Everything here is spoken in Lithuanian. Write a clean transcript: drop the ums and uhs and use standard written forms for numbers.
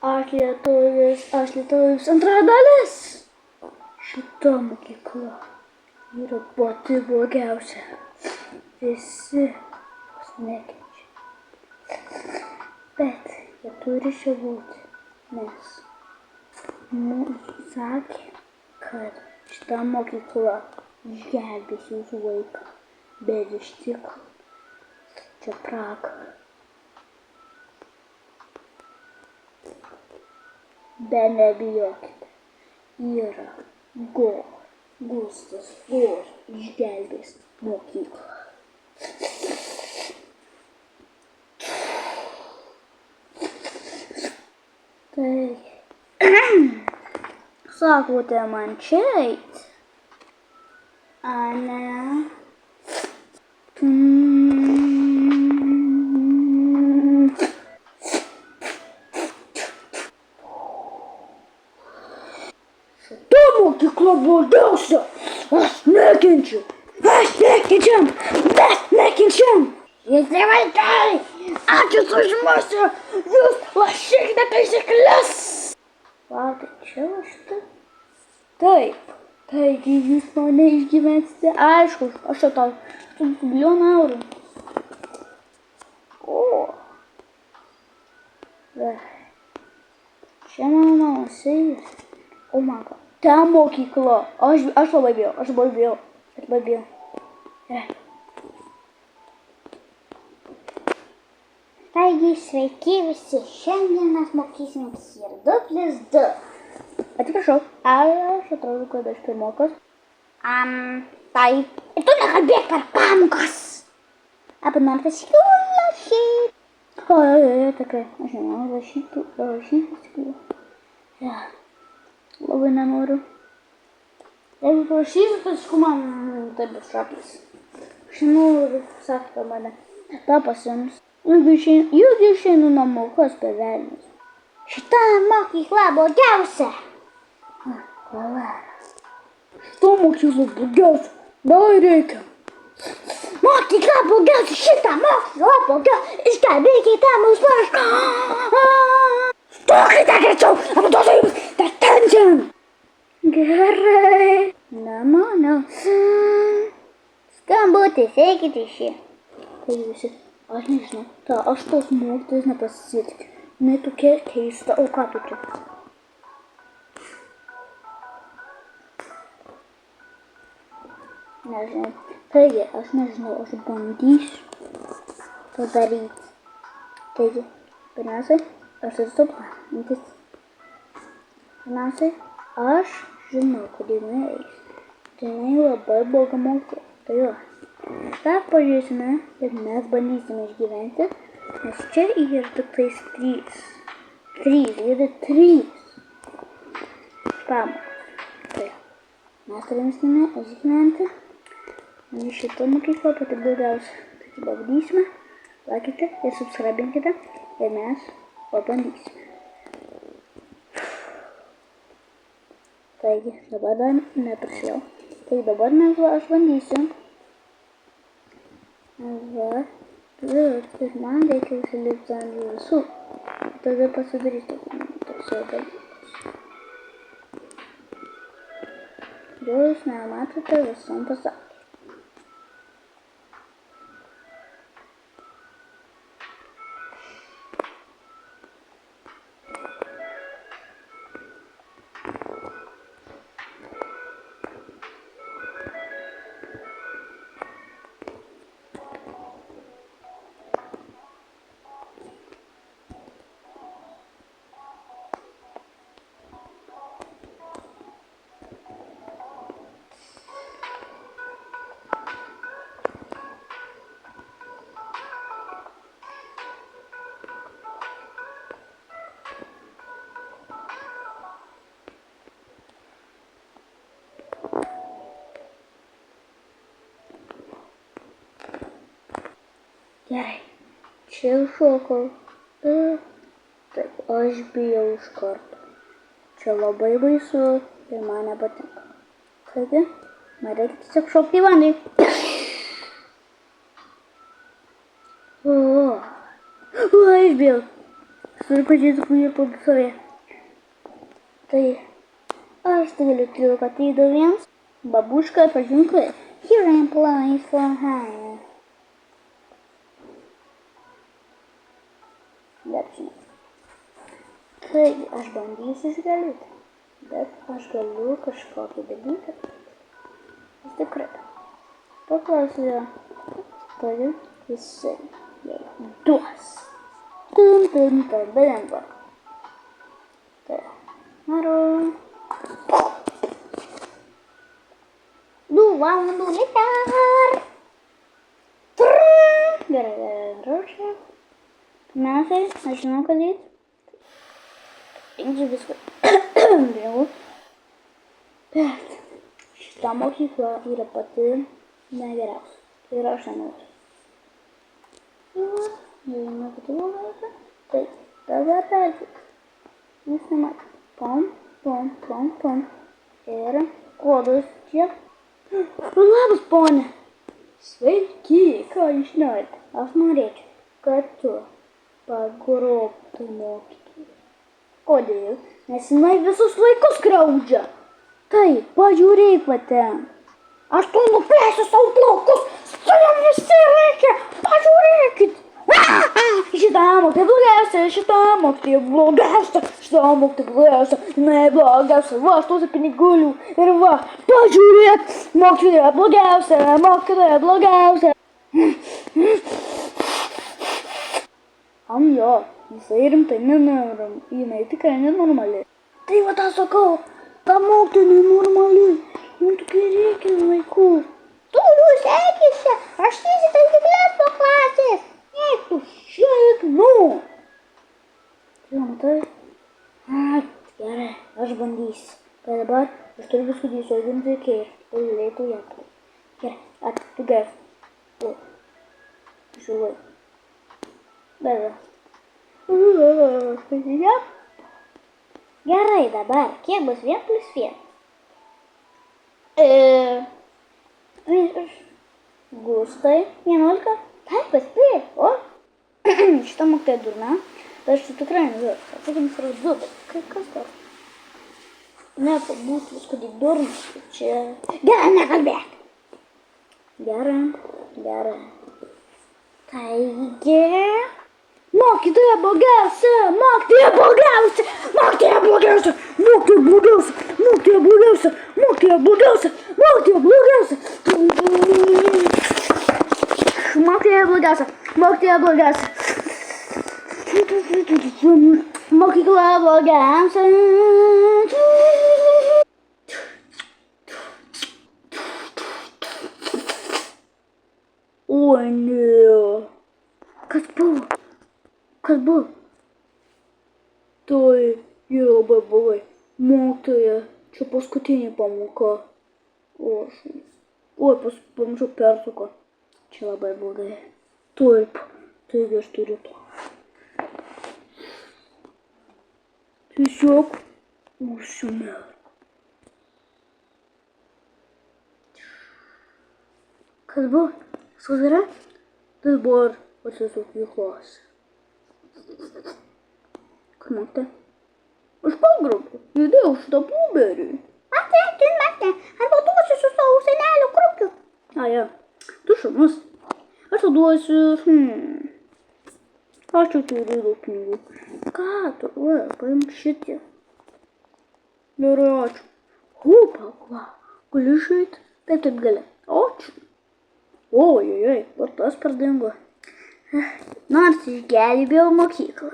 Aš lietuvis antra dalis. Šita mokykla yra pati blogiausia. Visi jos nekenčia. Bet jie turi čia būti, nes mums sakė, kad šita mokykla išgelbės jūsų vaiką. Bet iš tikrųjų čia pragaras. Bet nebijokite, yra Gustas išgelbės mokyklą. Tai sakote man čia eit? A ne? Šita mokykla blogiausia. Aš nekenčiu. Mes nekenčiam. Jūs vaikai, aš jūs užmusiu. Jūs lašykite taisykles. Laukia, čia aš taip. Taip. Taigi jūs mane išgyvensite. Aišku, aš tau 8 milijonų eurų. O. Čia mano namuose yra. O man ką. Ta mokykla. Aš labai bijau. Taigi sveiki visi. Šiandien mes mokysimės ir 2+2. Atsiprašau, aš atrodo, kad aš pirmokas. Taip. Ir tu nekalbėk per pamokas. Apie nori pasirašyti. Tikrai. Aš nenoriu rašyti. Labai nenoriu. Jeigu parašysiu, tai man taip bus šaklis. Aš nenoriu, sakė mane. Ta pasiims. Juk išeinu namo, kas per velnius. Šita mokykla blogiausia. Kolera. Šita mokykla blogiausia. Davai reikia. Mokykla blogiausia. Šita mokykla blogiausia. Iškalbėkite mus pašką. Stokite greičiau. Apduosiu jums detention. Gerai. Nemanau. Skambutis, eikite šį. Tai visi. Aš nežinau. Aš tos mokytojos nepasitikiu. Jinai tokia keista. O ką tu čia? Nežinau. Taigi, aš nežinau. Aš bandysiu padaryti. Taigi, pirmiausiai, aš turiu suplanintis. Pirmiausiai, aš žinau, kad jinai eis. Jinai labai bloga mokykla. Tai jo. Dar pažiūrėsime, ir mes bandysime išgyventi, nes čia yra tik tais 3 pamokas. Tai mes turime išgyventi, ir šitą mokyklą pati blogiausia. Taigi bandysime, laikykite ir subscribinkite, ir mes pabandysime. Taigi, dabar dar neprašėjau. Taigi dabar aš bandysiu. Va, ir man reikia užsilipti ant visų. Tada pasidarysiu toks jau dalykas. Jūs nematote visam pasauliu. Gerai, čia šokau. Taip, aš bijau iš karto. Čia labai baisu ir man nepatinka. Taigi, man reikia tiesiog šokti į vandenį. Aš bijau. Turiu pažiūrėti, kur jie parduotuvė. Tai aš tai galiu 13 babuška pažiūrėk. Here I am applying for hire. Lepšinė. Taigi, aš bandysiu išgalėti. Bet aš galiu kažkokį dalyką. Jis tikrai. Paklausiu jo. Taigi, jisai jai duos. Belengva. Tai, naro. 2 valandų later. Gerai, rašau. Pirmiausiai, aš žinau, ką daryti. Imsiu viską. Vėliau. Bet šita mokykla yra pati negeriausia. Ir aš nenoriu. Jau nepatilo laiką. Tai, dabar peržiūrėk. Jūs nematė. Pom. Ir kodas čia. Labas, ponė. Sveiki, ką jūs norite? Aš norėčiau, kad tu pagrobtų mokytoją. Kodėl? Nes jinai visus laikus skriaudžia. Tai, pažiūrėk va ten. Aš tu nupėsiu savo plaukus. Su jam visi reikia. Pažiūrėkit. Šitą mokytoją blogiausia, jinai blogiausia, va, aš tuose pinigulių ir va, pažiūrėk, mokytoja blogiausia. Jo, jisai rimtai jinai tikrai nenormali. Tai va tą sakau, ta mokytoja nenormali, jums tikrai reikia vaikų. Tu sekėsi, rašysi taisykles po klasės. Eik tu šiek, nu. Tai matai? Gerai, aš bandysiu. Bet dabar aš turiu viską įsodinti reikėjo. Tai galėtų jėtų. Gerai, tu gers. O, žiūrėjau. Bet. Pasižiūrėjau. Gerai, dabar. Kiek bus 1 + 1? Gustai, 11. Taip, paspėk. O, šitą mokytoją durna. Bet aš tikrai nežinau. Atsakymas yra 2, bet kas dar? Nepabūtų viską tik durnas. Čia. Gerai, nekalbėk. Gerai. Taigi. Mokytoja blogiausia. Mokykla blogiausia. Oi, ne. Kas buvo? Tai jau labai blogai. Mokytoja, čia paskutinė pamoka. Oi, pamiršau pertrauką. Čia labai blogai. Taip, taigi aš turiu to. Tiesiog užsimerk. Kas buvo? Viskas gerai? Dabar atsisuk į klasę. Kur mokytoja? Aš pagrobiau. Įdėjau šitą pūberį. Matė. Arba duosiu su savo senelio krukiu. Ja. Tu šamus. Aš tau duosiu. Aš čia turiu daug pinigų. Ką tu? Paimk šitį. Gerai, ačiū. Pala. Gali išeiti? Taip gali. Ačiū. Ojojoj, vartas pardingo. Nors išgelbėjau mokyklą.